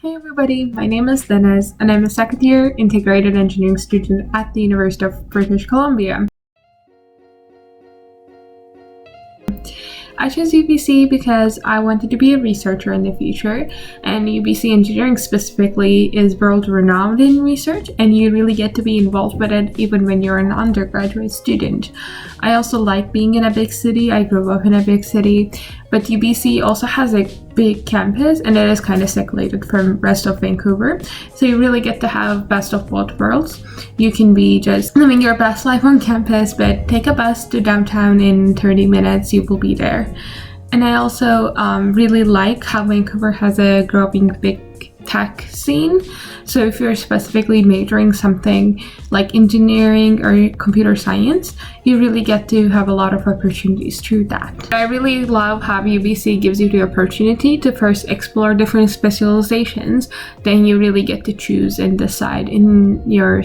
Hey everybody, my name is Deniz and I'm a second year integrated engineering student at the University of British Columbia. I chose UBC because I wanted to be a researcher in the future, and UBC engineering specifically is world renowned in research, and you really get to be involved with it even when you're an undergraduate student. I also like being in a big city. I grew up in a big city, but UBC also has a big campus and it is kind of separated from rest of Vancouver, so you really get to have best of both worlds. You can be just living your best life on campus, but take a bus to downtown in 30 minutes, you will be there. And I also really like how Vancouver has a growing big tech scene. So if you're specifically majoring something like engineering or computer science, you really get to have a lot of opportunities through that. I really love how UBC gives you the opportunity to first explore different specializations, then you really get to choose and decide in your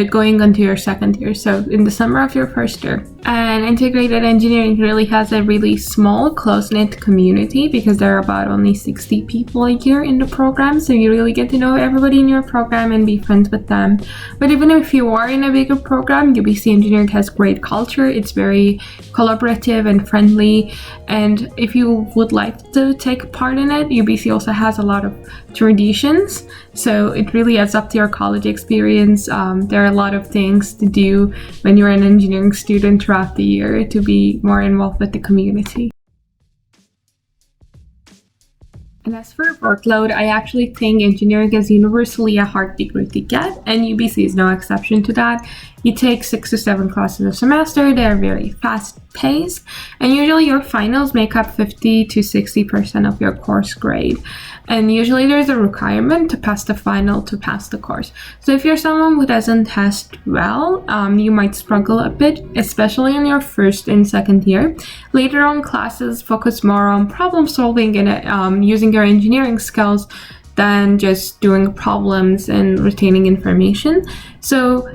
going into your second year, so in the summer of your first year. And integrated engineering really has a really small, close-knit community because there are about only 60 people a year in the program, so you really get to know everybody in your program and be friends with them. But even if you are in a bigger program, UBC engineering has great culture. It's very collaborative and friendly, and if you would like to take part in it, UBC also has a lot of traditions, so it really adds up to your college experience. There are a lot of things to do when you're an engineering student throughout the year to be more involved with the community. And as for workload, I actually think engineering is universally a hard degree to get, and UBC is no exception to that. You take 6 to 7 classes a semester, they're very fast paced, and usually your finals make up 50 to 60% of your course grade. And usually there's a requirement to pass the final to pass the course. So if you're someone who doesn't test well, you might struggle a bit, especially in your first and second year. Later on, classes focus more on problem solving and using your engineering skills than just doing problems and retaining information. So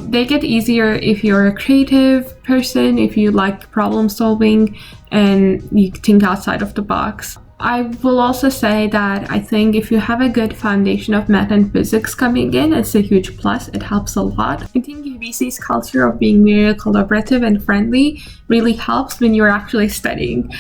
they get easier if you're a creative person, if you like problem solving and you think outside of the box. I will also say that I think if you have a good foundation of math and physics coming in, it's a huge plus. It helps a lot. I think UBC's culture of being very collaborative and friendly really helps when you're actually studying,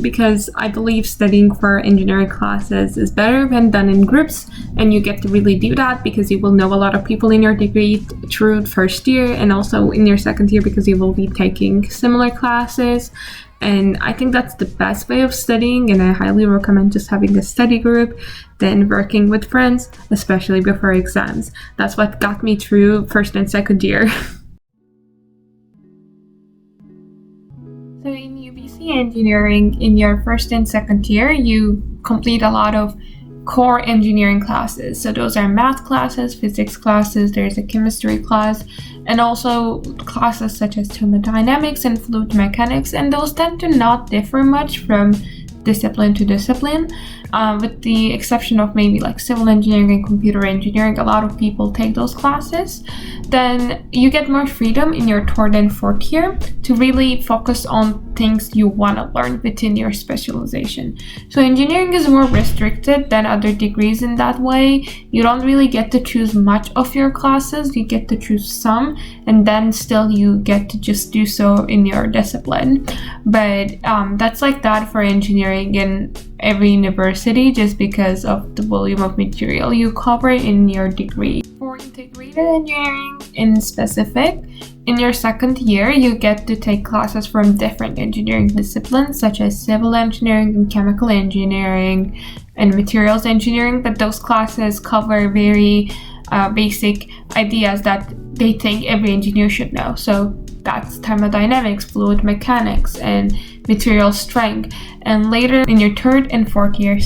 because I believe studying for engineering classes is better when done in groups, and you get to really do that because you will know a lot of people in your degree through first year and also in your second year because you will be taking similar classes. And I think that's the best way of studying, and I highly recommend just having a study group, then working with friends, especially before exams. That's what got me through first and second year. So in UBC engineering, in your first and second year, you complete a lot of core engineering classes. So those are math classes, physics classes, there's a chemistry class, and also classes such as thermodynamics and fluid mechanics, and those tend to not differ much from discipline to discipline, with the exception of maybe like civil engineering and computer engineering. A lot of people take those classes. Then you get more freedom in your third and fourth year to really focus on things you want to learn within your specialization. So engineering is more restricted than other degrees in that way. You don't really get to choose much of your classes. You get to choose some, and then still you get to just do so in your discipline. But that's like that for engineering in every university, just because of the volume of material you cover in your degree. For integrated engineering in specific, in your second year, you get to take classes from different engineering disciplines such as civil engineering and chemical engineering and materials engineering, but those classes cover very basic ideas that they think every engineer should know. So that's thermodynamics, fluid mechanics, and material strength. And later in your third and fourth year,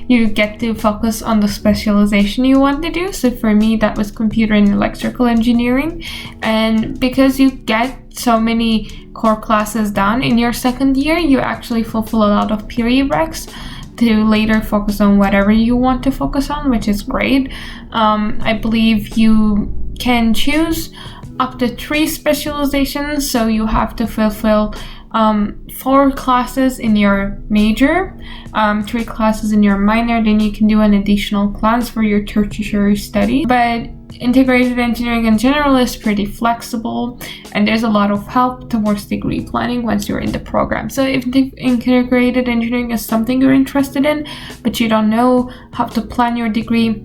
you get to focus on the specialization you want to do. So for me, that was computer and electrical engineering. And because you get so many core classes done in your second year, you actually fulfill a lot of prereqs to later focus on whatever you want to focus on, which is great. I believe you can choose up to 3 specializations, so you have to fulfill 4 classes in your major, 3 classes in your minor, then you can do an additional class for your tertiary study. But integrated engineering in general is pretty flexible, and there's a lot of help towards degree planning once you're in the program. So if integrated engineering is something you're interested in, but you don't know how to plan your degree,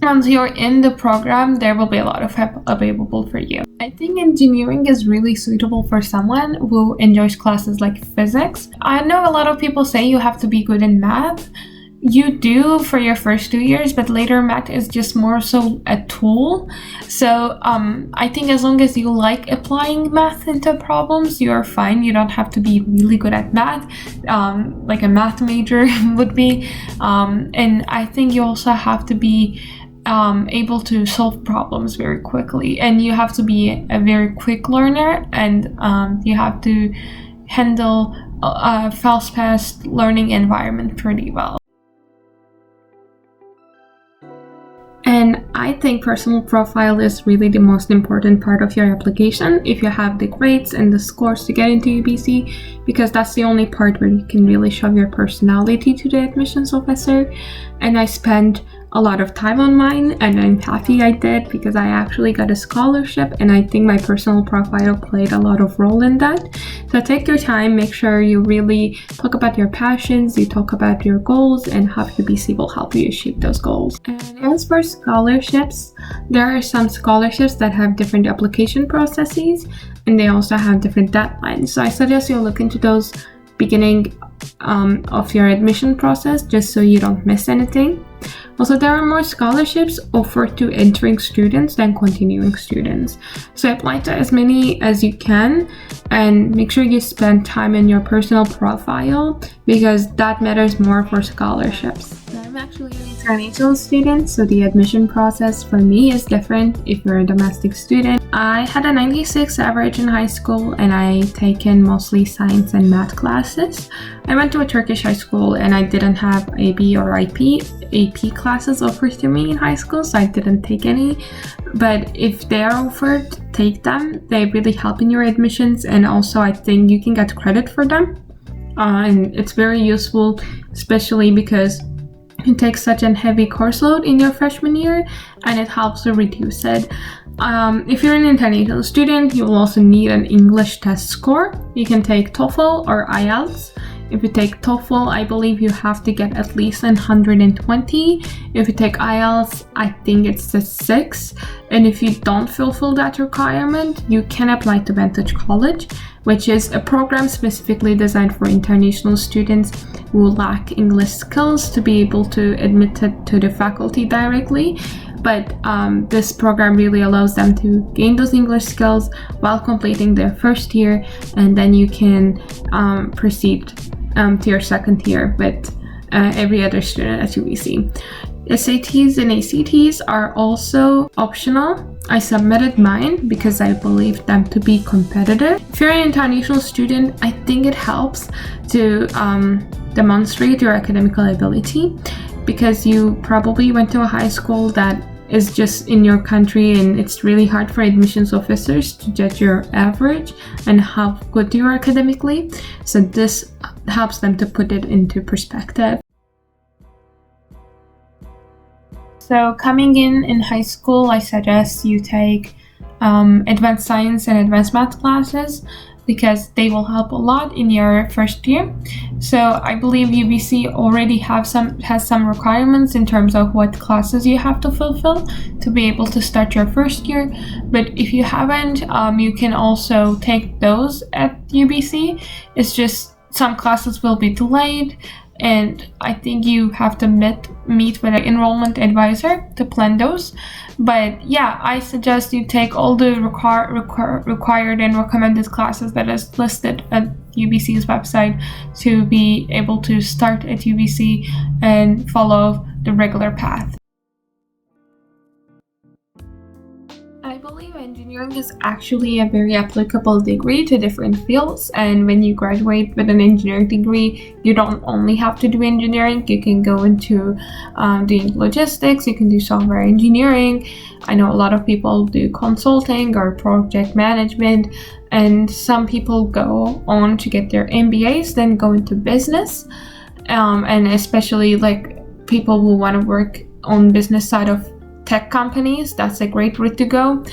once you're in the program, there will be a lot of help available for you. I think engineering is really suitable for someone who enjoys classes like physics. I know a lot of people say you have to be good in math. You do for your first 2 years, but later math is just more so a tool. So I think as long as you like applying math into problems, you're fine. You don't have to be really good at math, like a math major would be. And I think you also have to be able to solve problems very quickly, and you have to be a very quick learner, and you have to handle a fast-paced learning environment pretty well. And I think personal profile is really the most important part of your application if you have the grades and the scores to get into UBC, because that's the only part where you can really show your personality to the admissions officer. And I spent a lot of time on mine, and I'm happy I did, because I actually got a scholarship, and I think my personal profile played a lot of role in that. So take your time, make sure you really talk about your passions, you talk about your goals, and how UBC will help you achieve those goals. And as for scholarships, there are some scholarships that have different application processes, and they also have different deadlines. So I suggest you look into those beginning of your admission process, just so you don't miss anything. Also, there are more scholarships offered to entering students than continuing students. So apply to as many as you can, and make sure you spend time in your personal profile, because that matters more for scholarships. I'm actually an international student, so the admission process for me is different if you're a domestic student. I had a 96 average in high school, and I taken mostly science and math classes. I went to a Turkish high school, and I didn't have AB or AP classes offered to me in high school, so I didn't take any. But if they are offered, take them. They really help in your admissions, and also I think you can get credit for them. And it's very useful, especially because it takes such a heavy course load in your freshman year, and it helps to reduce it. If you're an international student, you will also need an English test score. You can take TOEFL or IELTS. If you take TOEFL, I believe you have to get at least 120. If you take IELTS, I think it's a 6. And if you don't fulfill that requirement, you can apply to Vantage College, which is a program specifically designed for international students who lack English skills to be able to admit it to the faculty directly. But this program really allows them to gain those English skills while completing their first year, and then you can proceed to your second year with every other student at UBC. SATs and ACTs are also optional. I submitted mine because I believed them to be competitive. If you're an international student, I think it helps to demonstrate your academic ability, because you probably went to a high school that is just in your country, and it's really hard for admissions officers to judge your average and how good you are academically. So this helps them to put it into perspective. So coming in high school, I suggest you take advanced science and advanced math classes, because they will help a lot in your first year. So I believe UBC already has some requirements in terms of what classes you have to fulfill to be able to start your first year. But if you haven't, you can also take those at UBC. It's just some classes will be delayed, and I think you have to meet with an enrollment advisor to plan those. But yeah, I suggest you take all the required and recommended classes that is listed at UBC's website to be able to start at UBC and follow the regular path. I believe engineering is actually a very applicable degree to different fields, and when you graduate with an engineering degree, you don't only have to do engineering. You can go into doing logistics, you can do software engineering. I know a lot of people do consulting or project management, and some people go on to get their MBAs, then go into business, and especially like people who want to work on business side of tech companies. That's a great route to go.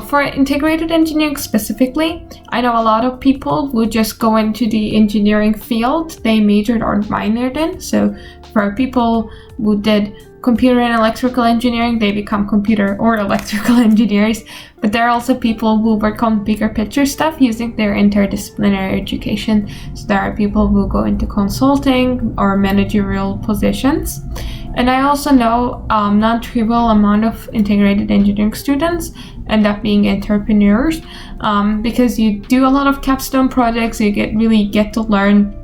For integrated engineering specifically, I know a lot of people who just go into the engineering field they majored or minored in. So for people who did computer and electrical engineering, they become computer or electrical engineers. But there are also people who work on bigger picture stuff using their interdisciplinary education. So there are people who go into consulting or managerial positions. And I also know non-trivial amount of integrated engineering students end up being entrepreneurs, because you do a lot of capstone projects. You really get to learn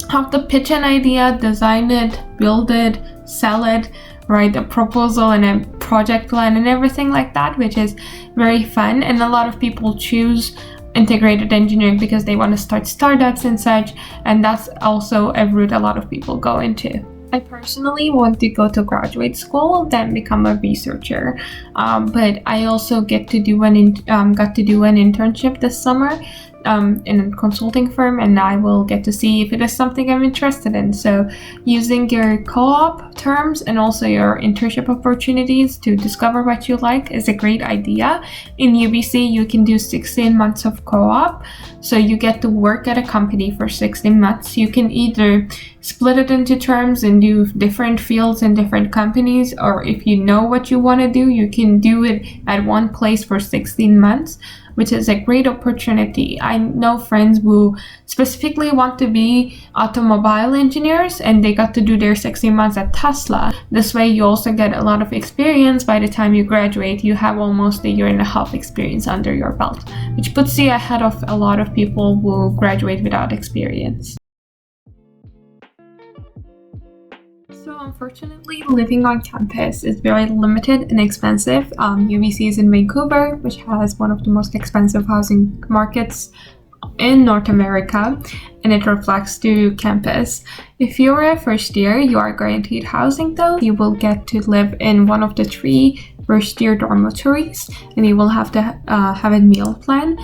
how to pitch an idea, design it, build it, sell it, write a proposal and a project plan and everything like that, which is very fun. And a lot of people choose integrated engineering because they want to start startups and such, and that's also a route a lot of people go into. I personally want to go to graduate school, then become a researcher, but I also got to do an internship this summer in a consulting firm, and I will get to see if it is something I'm interested in. So using your co-op terms and also your internship opportunities to discover what you like is a great idea. In UBC, you can do 16 months of co-op, so you get to work at a company for 16 months. You can either split it into terms and do different fields in different companies, or if you know what you want to do, you can do it at one place for 16 months, which is a great opportunity. I know friends who specifically want to be automobile engineers, and they got to do their 16 months at Tesla. This way you also get a lot of experience. By the time you graduate, you have almost a year and a half experience under your belt, which puts you ahead of a lot of people who graduate without experience. So unfortunately, living on campus is very limited and expensive. UBC is in Vancouver, which has one of the most expensive housing markets in North America, and it reflects to campus. If you're a first year, you are guaranteed housing though. You will get to live in one of the 3 first year dormitories, and you will have to have a meal plan,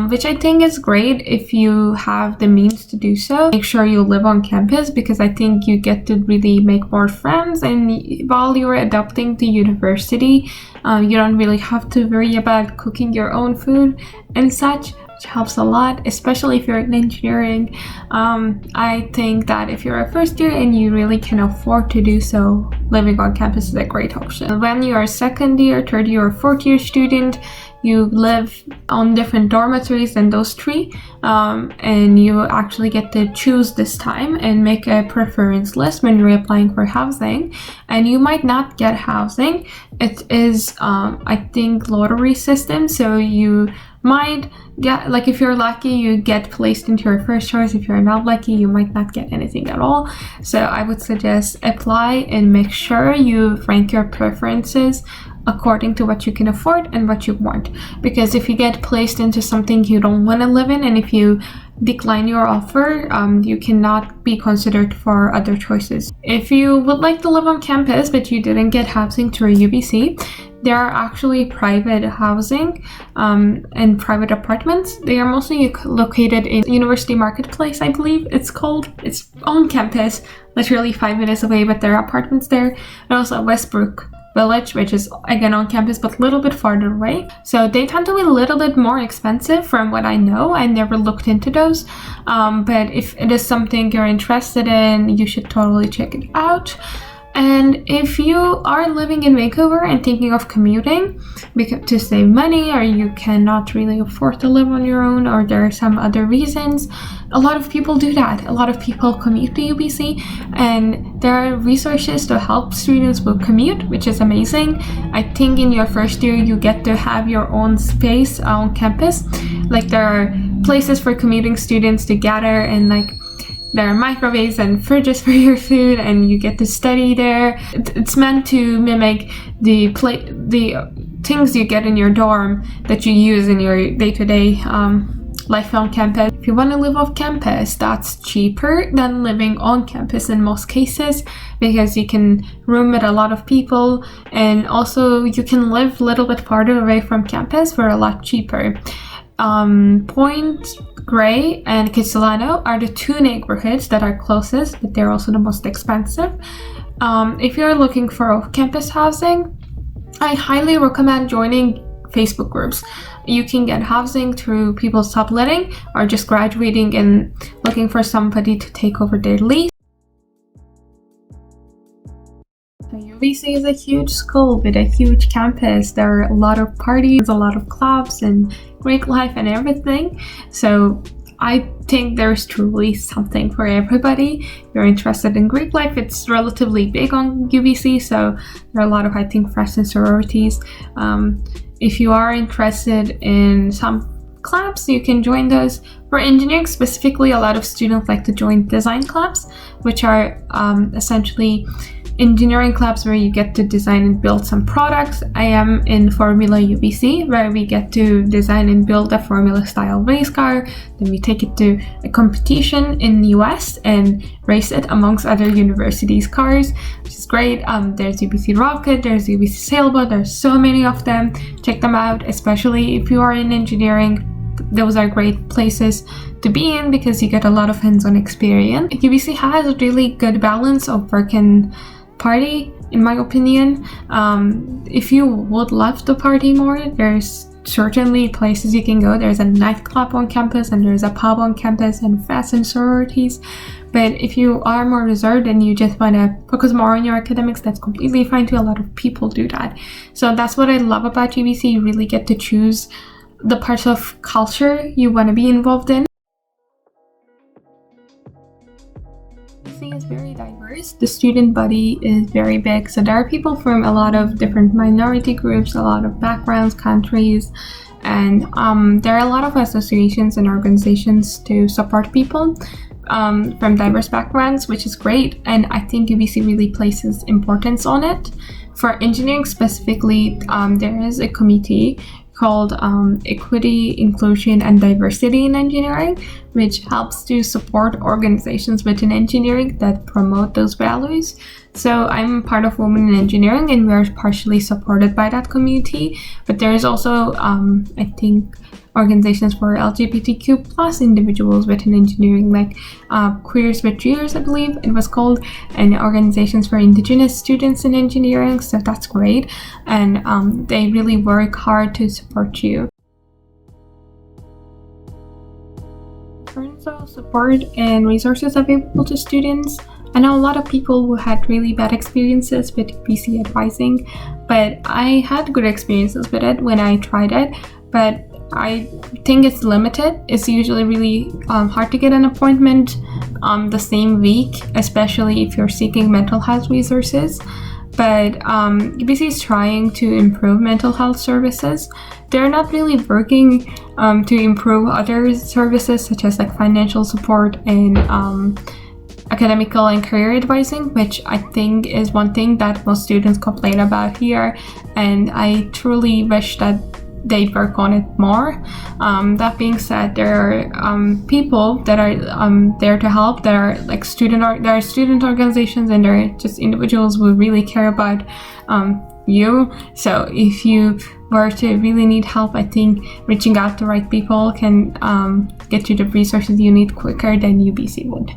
which I think is great if you have the means to do so. Make sure you live on campus, because I think you get to really make more friends, and while you're adapting to university, you don't really have to worry about cooking your own food and such, which helps a lot, especially if you're in engineering. I think that if you're a first year and you really can afford to do so, living on campus is a great option. When you're a second year, third year, or fourth year student, you live on different dormitories than those 3, and you actually get to choose this time and make a preference list when you're applying for housing. And you might not get housing. It is, I think, lottery system, so you might get, like, if you're lucky, you get placed into your first choice. If you're not lucky, you might not get anything at all. So I would suggest apply and make sure you rank your preferences according to what you can afford and what you want, because if you get placed into something you don't want to live in, and if you decline your offer, you cannot be considered for other choices. If you would like to live on campus but you didn't get housing through UBC, there are actually private housing and private apartments. They are mostly located in University Marketplace, I believe it's called. It's on campus, literally 5 minutes away, but there are apartments there. And also Westbrook Village, which is again on campus but a little bit farther away. So they tend to be a little bit more expensive from what I know. I never looked into those, but if it is something you're interested in, you should totally check it out. And if you are living in Vancouver and thinking of commuting to save money, or you cannot really afford to live on your own, or there are some other reasons, a lot of people do that. A lot of people commute to UBC, and there are resources to help students with commute, which is amazing. I think in your first year you get to have your own space on campus. Like, there are places for commuting students to gather, and like there are microwaves and fridges for your food, and you get to study there. It's meant to mimic the things you get in your dorm that you use in your day-to-day life on campus. If you want to live off campus, that's cheaper than living on campus in most cases, because you can room with a lot of people, and also you can live a little bit farther away from campus for a lot cheaper. Point Grey and Kitsilano are the two neighborhoods that are closest, but they're also the most expensive. If you're looking for off-campus housing, I highly recommend joining Facebook groups. You can get housing through people subletting or just graduating and looking for somebody to take over their lease. UBC is a huge school with a huge campus. There are a lot of parties, a lot of clubs, and Greek life and everything. So I think there's truly something for everybody. If you're interested in Greek life, it's relatively big on UBC, so there are a lot of, I think, fresh and sororities. If you are interested in some clubs, you can join those. For engineering specifically, a lot of students like to join design clubs, which are essentially engineering clubs where you get to design and build some products. I am in Formula UBC, where we get to design and build a Formula style race car. Then we take it to a competition in the US and race it amongst other universities' cars, which is great. There's UBC Rocket, there's UBC Sailboat, there's so many of them. Check them out, especially if you are in engineering. Those are great places to be in because you get a lot of hands-on experience. UBC has a really good balance of work and party, in my opinion. If you would love to party more, there's certainly places you can go. There's a nightclub on campus, and there's a pub on campus, and fest and sororities. But if you are more reserved and you just want to focus more on your academics, that's completely fine too. A lot of people do that. So that's what I love about UBC. You really get to choose the parts of culture you want to be involved in. Is very diverse. The student body is very big, so there are people from a lot of different minority groups, a lot of backgrounds, countries, and there are a lot of associations and organizations to support people from diverse backgrounds, which is great, and I think UBC really places importance on it. For engineering specifically, there is a committee called Equity, Inclusion, and Diversity in Engineering, which helps to support organizations within engineering that promote those values. So I'm part of Women in Engineering, and we're partially supported by that community, but there is also, I think, organizations for LGBTQ plus individuals within engineering, like Queers with Cheers, I believe it was called, and organizations for Indigenous students in engineering, so that's great, and they really work hard to support you. In terms of support and resources available to students, I know a lot of people who had really bad experiences with UBC advising, but I had good experiences with it when I tried it, but I think it's limited. It's usually really hard to get an appointment the same week, especially if you're seeking mental health resources. But UBC is trying to improve mental health services. They're not really working to improve other services such as like financial support and academical and career advising, which I think is one thing that most students complain about here, and I truly wish that they work on it more. That being said, there are people that are there to help. There are like there are student organizations, and there are just individuals who really care about you. So if you were to really need help, I think reaching out to the right people can get you the resources you need quicker than UBC would.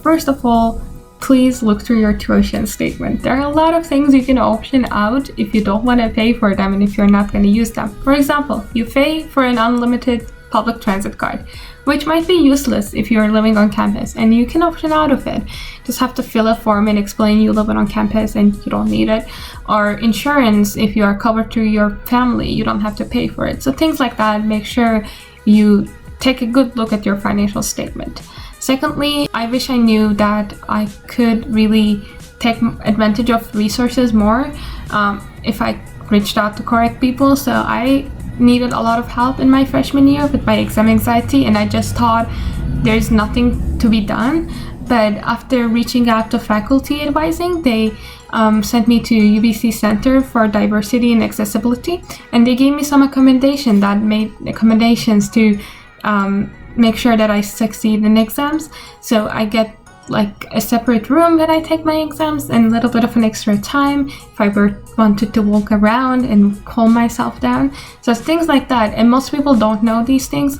First of all, please look through your tuition statement. There are a lot of things you can option out if you don't want to pay for them and if you're not going to use them. For example, you pay for an unlimited public transit card, which might be useless if you're living on campus, and you can option out of it. Just have to fill a form and explain you live on campus and you don't need it. Or insurance, if you are covered through your family, you don't have to pay for it. So things like that, make sure you take a good look at your financial statement. Secondly, I wish I knew that I could really take advantage of resources more if I reached out to correct people. So I needed a lot of help in my freshman year with my exam anxiety, and I just thought there's nothing to be done. But after reaching out to faculty advising, they sent me to UBC Center for Diversity and Accessibility, and they gave me some accommodations to make sure that I succeed in exams. So I get like a separate room when I take my exams and a little bit of an extra time if I wanted to walk around and calm myself down. So things like that. And most people don't know these things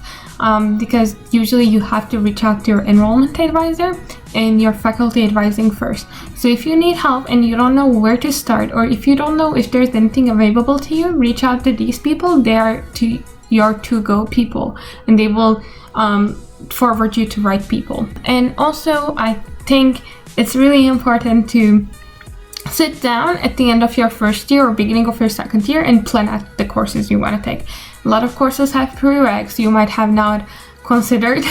because usually you have to reach out to your enrollment advisor and your faculty advising first. So if you need help and you don't know where to start, or if you don't know if there's anything available to you, reach out to these people. They are your to-go people, and they will forward you to right people. And also, I think it's really important to sit down at the end of your first year or beginning of your second year and plan out the courses you want to take. A lot of courses have prereqs you might have not considered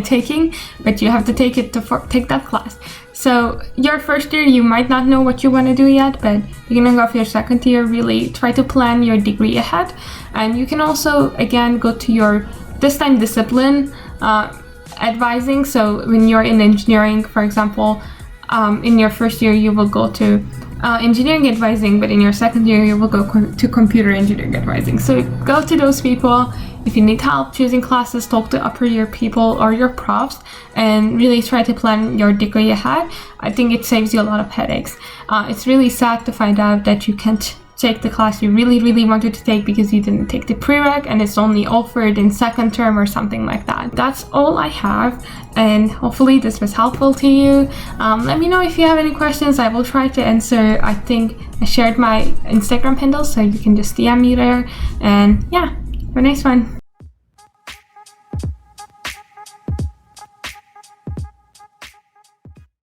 taking, but you have to take that class. So your first year, you might not know what you want to do yet, but beginning of your second year, really try to plan your degree ahead. And you can also, again, go to your, this time, discipline advising. So when you're in engineering, for example, in your first year, you will go to engineering advising, but in your second year, you will go to computer engineering advising. So go to those people. If you need help choosing classes, talk to upper year people or your profs, and really try to plan your degree ahead. I think it saves you a lot of headaches. It's really sad to find out that you can't take the class you really wanted to take because you didn't take the prereq and it's only offered in second term or something like that. That's all I have, and hopefully this was helpful to you. Let me know if you have any questions. I will try to answer. I think I shared my Instagram handle, so you can just DM me there. And yeah, have a nice one.